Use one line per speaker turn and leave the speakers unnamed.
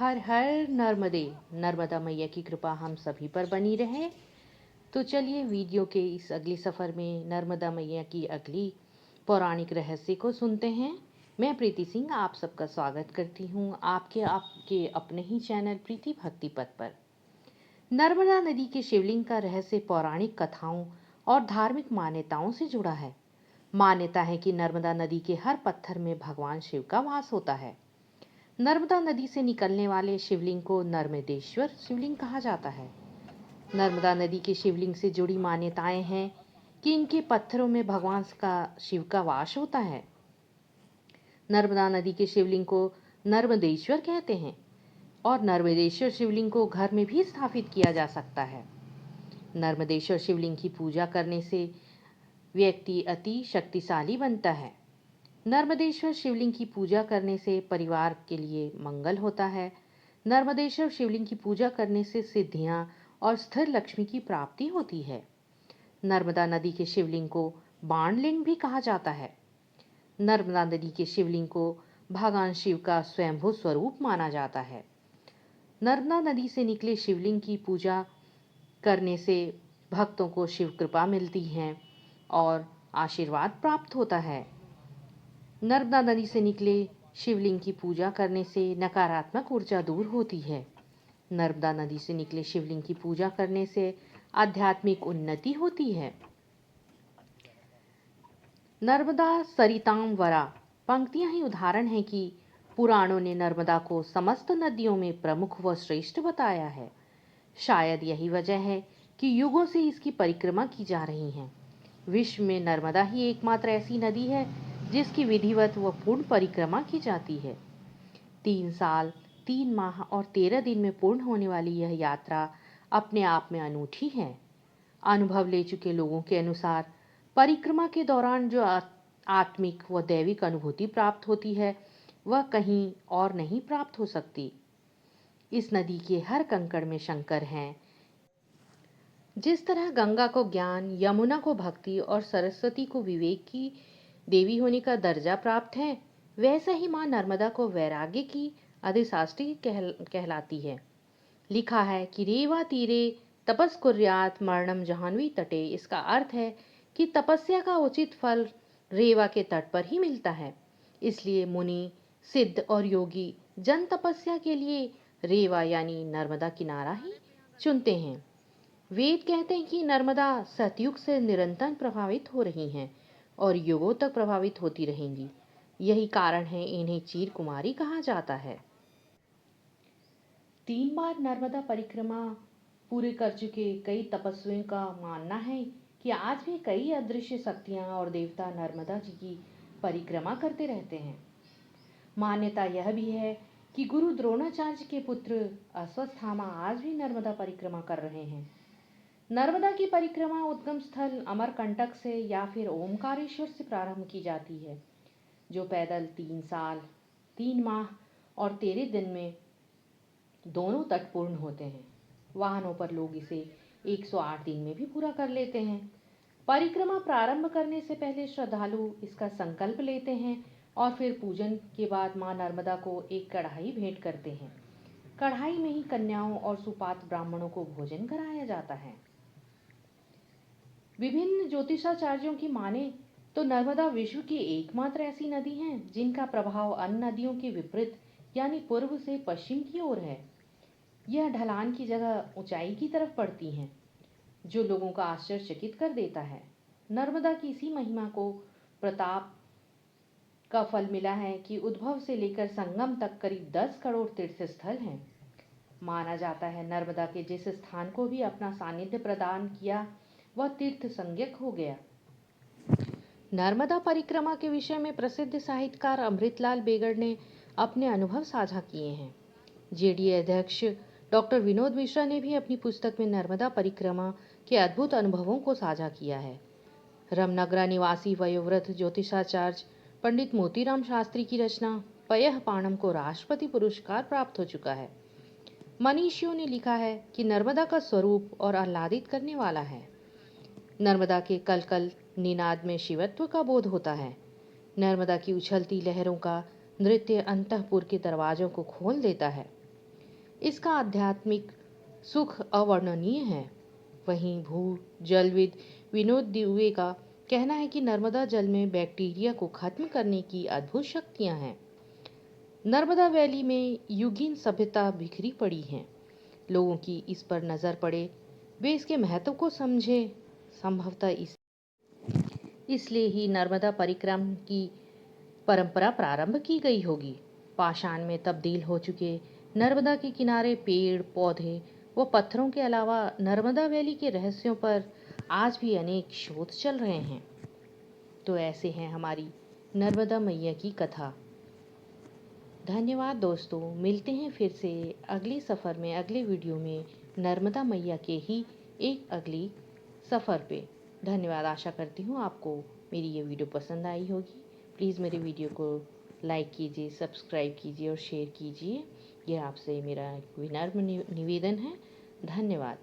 हर हर नर्मदे। नर्मदा मैया की कृपा हम सभी पर बनी रहे। तो चलिए वीडियो के इस अगले सफ़र में नर्मदा मैया की अगली पौराणिक रहस्य को सुनते हैं। मैं प्रीति सिंह आप सबका स्वागत करती हूँ आपके अपने ही चैनल प्रीति भक्ति पथ पर। नर्मदा नदी के शिवलिंग का रहस्य पौराणिक कथाओं और धार्मिक मान्यताओं से जुड़ा है। मान्यता है कि नर्मदा नदी के हर पत्थर में भगवान शिव का वास होता है। नर्मदा नदी से निकलने वाले शिवलिंग को नर्मदेश्वर शिवलिंग कहा जाता है। नर्मदा नदी के शिवलिंग से जुड़ी मान्यताएं हैं कि इनके पत्थरों में भगवान का शिव का वास होता है। नर्मदा नदी के शिवलिंग को नर्मदेश्वर कहते हैं और नर्मदेश्वर शिवलिंग को घर में भी स्थापित किया जा सकता है। नर्मदेश्वर शिवलिंग की पूजा करने से व्यक्ति अति शक्तिशाली बनता है। नर्मदेश्वर शिवलिंग की पूजा करने से परिवार के लिए मंगल होता है। नर्मदेश्वर शिवलिंग की पूजा करने से सिद्धियां और स्थिर लक्ष्मी की प्राप्ति होती है। नर्मदा नदी के शिवलिंग को बाणलिंग भी कहा जाता है। नर्मदा नदी के शिवलिंग को भगवान शिव का स्वयंभू स्वरूप माना जाता है। नर्मदा नदी से निकले शिवलिंग की पूजा करने से भक्तों को शिव कृपा मिलती है और आशीर्वाद प्राप्त होता है। नर्मदा नदी से निकले शिवलिंग की पूजा करने से नकारात्मक ऊर्जा दूर होती है। नर्मदा नदी से निकले शिवलिंग की पूजा करने से आध्यात्मिक उन्नति होती है। नर्मदा सरिताम वरा पंक्तियां ही उदाहरण है कि पुराणों ने नर्मदा को समस्त नदियों में प्रमुख व श्रेष्ठ बताया है। शायद यही वजह है कि युगों से इसकी परिक्रमा की जा रही है। विश्व में नर्मदा ही एकमात्र ऐसी नदी है जिसकी विधिवत व पूर्ण परिक्रमा की जाती है। 3 साल 3 माह और 13 दिन में पूर्ण होने वाली यह यात्रा अपने आप में अनूठी है। अनुभव ले चुके लोगों के अनुसार परिक्रमा के दौरान जो आत्मिक व दैविक अनुभूति प्राप्त होती है वह कहीं और नहीं प्राप्त हो सकती। इस नदी के हर कंकड़ में शंकर हैं। जिस तरह गंगा को ज्ञान, यमुना को भक्ति और सरस्वती को विवेक की देवी होने का दर्जा प्राप्त है, वैसे ही मां नर्मदा को वैराग्य की अधिशास्त्री कहलाती है। लिखा है कि रेवा तीरे तपस कुर्यात मरणम जाह्नवी तटे। इसका अर्थ है कि तपस्या का उचित फल रेवा के तट पर ही मिलता है। इसलिए मुनि, सिद्ध और योगी जन तपस्या के लिए रेवा यानी नर्मदा किनारा ही चुनते हैं। वेद कहते हैं कि नर्मदा सतयुग से निरंतर प्रभावित हो रही हैं और युगों तक प्रभावित होती रहेंगी। यही कारण है इन्हें चीर कुमारी कहा जाता है। 3 बार नर्मदा परिक्रमा पूरे कर चुके कई तपस्वियों का मानना है कि आज भी कई अदृश्य शक्तियां और देवता नर्मदा जी की परिक्रमा करते रहते हैं। मान्यता यह भी है कि गुरु द्रोणाचार्य के पुत्र अश्वत्थामा आज भी नर्मदा परिक्रमा कर रहे हैं। नर्मदा की परिक्रमा उद्गम स्थल अमरकंटक से या फिर ओमकारेश्वर से प्रारंभ की जाती है, जो पैदल 3 साल 3 माह और 13 दिन में दोनों तट पूर्ण होते हैं। वाहनों पर लोग इसे 108 दिन में भी पूरा कर लेते हैं। परिक्रमा प्रारंभ करने से पहले श्रद्धालु इसका संकल्प लेते हैं और फिर पूजन के बाद मां नर्मदा को एक कढ़ाई भेंट करते हैं। कढ़ाई में ही कन्याओं और सुपात्र ब्राह्मणों को भोजन कराया जाता है। विभिन्न ज्योतिषाचार्यों की माने तो नर्मदा विश्व की एकमात्र ऐसी नदी है जिनका प्रभाव अन्य नदियों के विपरीत यानी पूर्व से पश्चिम की ओर है। यह ढलान की जगह ऊंचाई की तरफ पड़ती हैं, जो लोगों का आश्चर्यचकित कर देता है। नर्मदा की इसी महिमा को प्रताप का फल मिला है कि उद्भव से लेकर संगम तक करीब 10 करोड़ तीर्थ स्थल हैं। माना जाता है नर्मदा के जिस स्थान को भी अपना सानिध्य प्रदान किया वह तीर्थ संज्ञक हो गया। नर्मदा परिक्रमा के विषय में प्रसिद्ध साहित्यकार अमृतलाल बेगड़ ने अपने अनुभव साझा किए हैं। जेडीए अध्यक्ष डॉक्टर विनोद मिश्रा ने भी अपनी पुस्तक में नर्मदा परिक्रमा के अद्भुत अनुभवों को साझा किया है। रामनगरा निवासी वयोवृद्ध ज्योतिषाचार्य पंडित मोतीराम शास्त्री की रचना पयः पाणम को राष्ट्रपति पुरस्कार प्राप्त हो चुका है। मनीषियों ने लिखा है कि नर्मदा का स्वरूप और आह्लादित करने वाला है। नर्मदा के कलकल निनाद में शिवत्व का बोध होता है। नर्मदा की उछलती लहरों का नृत्य अंतःपुर के दरवाजों को खोल देता है। इसका आध्यात्मिक सुख अवर्णनीय है। वहीं भू जलविद विनोद दुबे का कहना है कि नर्मदा जल में बैक्टीरिया को खत्म करने की अद्भुत शक्तियां हैं। नर्मदा वैली में युगीन सभ्यता बिखरी पड़ी है। लोगों की इस पर नजर पड़े, वे इसके महत्व को समझे। संभवतः इसलिए ही नर्मदा परिक्रम की परंपरा प्रारंभ की गई होगी। पाषाण में तब्दील हो चुके नर्मदा के किनारे पेड़ पौधे व पत्थरों के अलावा नर्मदा वैली के रहस्यों पर आज भी अनेक शोध चल रहे हैं। तो ऐसे हैं हमारी नर्मदा मैया की कथा। धन्यवाद दोस्तों, मिलते हैं फिर से अगले सफ़र में, अगले वीडियो में नर्मदा मैया के ही एक अगली सफ़र पे। धन्यवाद। आशा करती हूँ आपको मेरी ये वीडियो पसंद आई होगी। प्लीज़ मेरे वीडियो को लाइक कीजिए, सब्सक्राइब कीजिए और शेयर कीजिए। यह आपसे मेरा विनम्र निवेदन है। धन्यवाद।